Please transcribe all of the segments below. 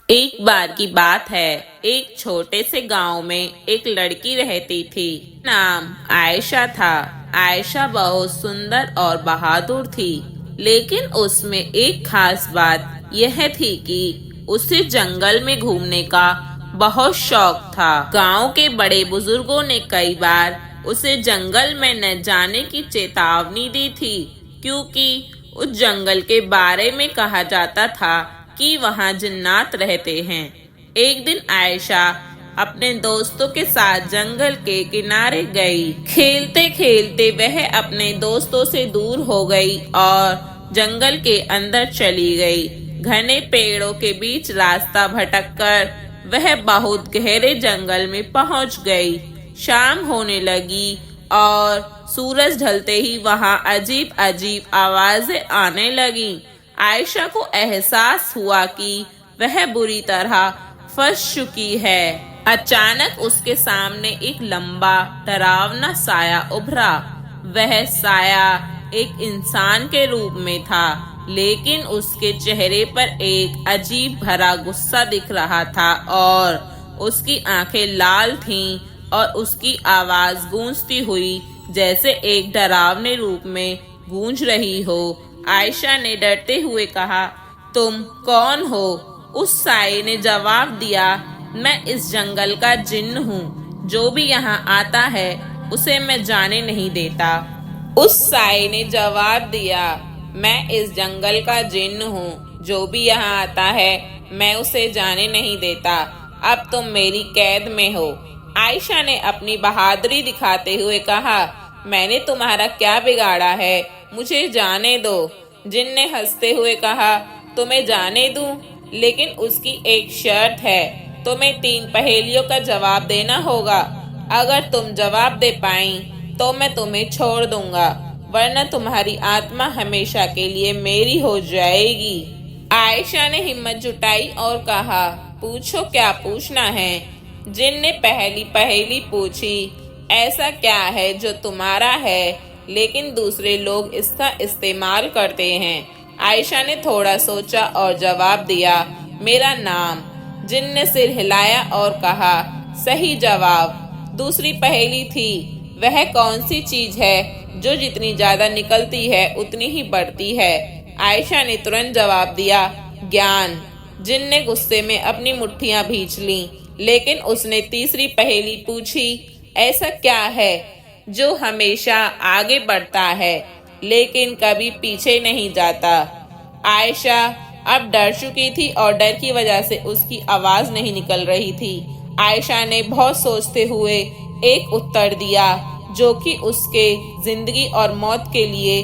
एक बार की बात है, एक छोटे से गांव में एक लड़की रहती थी। नाम आयशा था। आयशा बहुत सुंदर और बहादुर थी, लेकिन उसमें एक खास बात यह थी कि उसे जंगल में घूमने का बहुत शौक था। गांव के बड़े बुजुर्गों ने कई बार उसे जंगल में न जाने की चेतावनी दी थी, क्योंकि उस जंगल के बारे में कहा जाता था कि वहाँ जिन्नात रहते हैं। एक दिन आयशा अपने दोस्तों के साथ जंगल के किनारे गई। खेलते खेलते वह अपने दोस्तों से दूर हो गई और जंगल के अंदर चली गई। घने पेड़ों के बीच रास्ता भटककर वह बहुत गहरे जंगल में पहुंच गई। शाम होने लगी और सूरज ढलते ही वहां अजीब अजीब आवाजें आने लगी। आयशा को एहसास हुआ कि वह बुरी तरह फंस चुकी है। अचानक उसके सामने एक लंबा डरावना साया उभरा। वह साया एक इंसान के रूप में था, लेकिन उसके चेहरे पर एक अजीब भरा गुस्सा दिख रहा था और उसकी आंखें लाल थीं और उसकी आवाज गूंजती हुई जैसे एक डरावने रूप में गूंज रही हो। आयशा ने डरते हुए कहा, तुम कौन हो? उस साये ने जवाब दिया, मैं इस जंगल का जिन्न हूँ। जो भी यहाँ आता है उसे मैं जाने नहीं देता। उस साये ने जवाब दिया, मैं इस जंगल का जिन्न हूँ। जो भी यहाँ आता है मैं उसे जाने नहीं देता। अब तुम मेरी कैद में हो। आयशा ने अपनी बहादुरी दिखाते हुए कहा, मैंने तुम्हारा क्या बिगाड़ा है? मुझे जाने दो। जिन ने हंसते हुए कहा, तुम्हें जाने दूं, लेकिन उसकी एक शर्त है। तुम्हें 3 पहेलियों का जवाब देना होगा। अगर तुम जवाब दे पाई तो मैं तुम्हें छोड़ दूंगा, वरना तुम्हारी आत्मा हमेशा के लिए मेरी हो जाएगी। आयशा ने हिम्मत जुटाई और कहा, पूछो क्या पूछना है। जिन ने पहली पहेली पूछी, ऐसा क्या है जो तुम्हारा है लेकिन दूसरे लोग इसका इस्तेमाल करते हैं? आयशा ने थोड़ा सोचा और जवाब दिया, मेरा नाम। जिन ने सिर हिलाया और कहा, सही जवाब। दूसरी पहेली थी, वह कौन सी चीज है जो जितनी ज्यादा निकलती है उतनी ही बढ़ती है? आयशा ने तुरंत जवाब दिया, ज्ञान। जिन ने गुस्से में अपनी मुट्ठियां भींच लीं, लेकिन उसने तीसरी पहेली पूछी, ऐसा क्या है जो हमेशा आगे बढ़ता है लेकिन कभी पीछे नहीं जाता? आयशा अब डर चुकी थी और डर की वजह से उसकी आवाज नहीं निकल रही थी। आयशा ने बहुत सोचते हुए एक उत्तर दिया जो कि उसके जिंदगी और मौत के लिए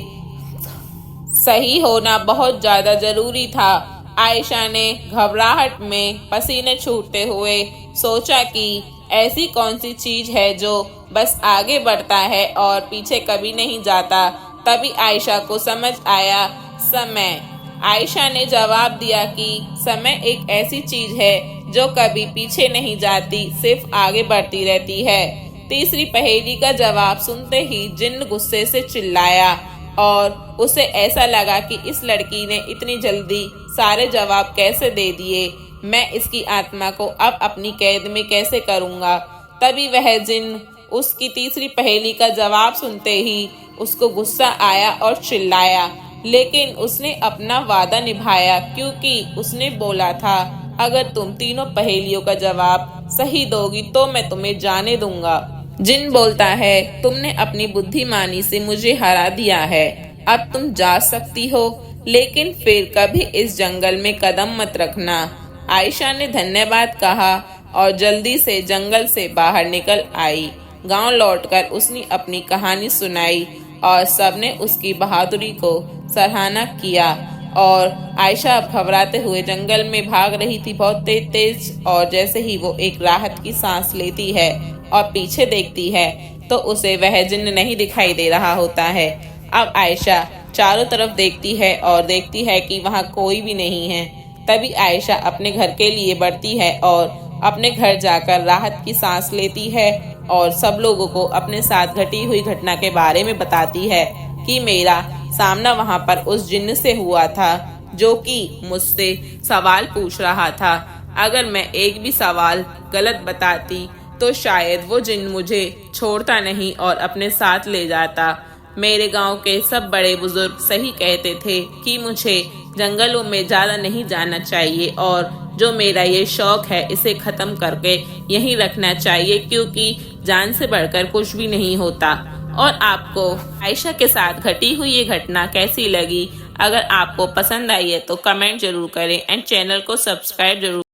सही होना बहुत ज्यादा जरूरी था। आयशा ने घबराहट में पसीने छूटते हुए सोचा कि ऐसी कौन सी चीज है जो बस आगे बढ़ता है और पीछे कभी नहीं जाता। तभी आयशा को समझ आया, समय। आयशा ने जवाब दिया कि समय एक ऐसी चीज है जो कभी पीछे नहीं जाती, सिर्फ आगे बढ़ती रहती है। तीसरी पहेली का जवाब सुनते ही जिन्न गुस्से से चिल्लाया और उसे ऐसा लगा कि इस लड़की ने इतनी जल्दी सारे जवाब कैसे दे दिए। मैं इसकी आत्मा को अब अपनी कैद में कैसे करूंगा? तभी वह जिन्न उसकी तीसरी पहेली का जवाब सुनते ही उसको गुस्सा आया और चिल्लाया, लेकिन उसने अपना वादा निभाया, क्योंकि उसने बोला था, अगर तुम तीनों पहेलियों का जवाब सही दोगी तो मैं तुम्हें जाने दूंगा। जिन बोलता है, तुमने अपनी बुद्धिमानी से मुझे हरा दिया है, अब तुम जा सकती हो, लेकिन फिर कभी इस जंगल में कदम मत रखना। आयशा ने धन्यवाद कहा और जल्दी से जंगल से बाहर निकल आई। गांव लौटकर उसने अपनी कहानी सुनाई और सबने उसकी बहादुरी को सराहना किया। और आयशा अब घबराते हुए जंगल में भाग रही थी, बहुत तेज तेज। और जैसे ही वो एक राहत की सांस लेती है और पीछे देखती है तो उसे वह जिन्न नहीं दिखाई दे रहा होता है। अब आयशा चारों तरफ देखती है और देखती है कि वहाँ कोई भी नहीं है। तभी आयशा अपने घर के लिए बढ़ती है और अपने घर जाकर राहत की सांस लेती है और सब लोगों को अपने साथ घटी हुई घटना के बारे में बताती है कि मेरा सामना वहाँ पर उस जिन्न से हुआ था जो कि मुझसे सवाल पूछ रहा था। अगर मैं एक भी सवाल गलत बताती तो शायद वो जिन मुझे छोड़ता नहीं और अपने साथ ले जाता। मेरे गांव के सब बड़े बुजुर्ग सही कहते थे कि मुझे जंगलों में ज्यादा नहीं जाना चाहिए और जो मेरा ये शौक है इसे खत्म करके यहीं रखना चाहिए, क्योंकि जान से बढ़कर कुछ भी नहीं होता। और आपको आयशा के साथ घटी हुई ये घटना कैसी लगी? अगर आपको पसंद आई है तो कमेंट जरूर करें एंड चैनल को सब्सक्राइब जरूर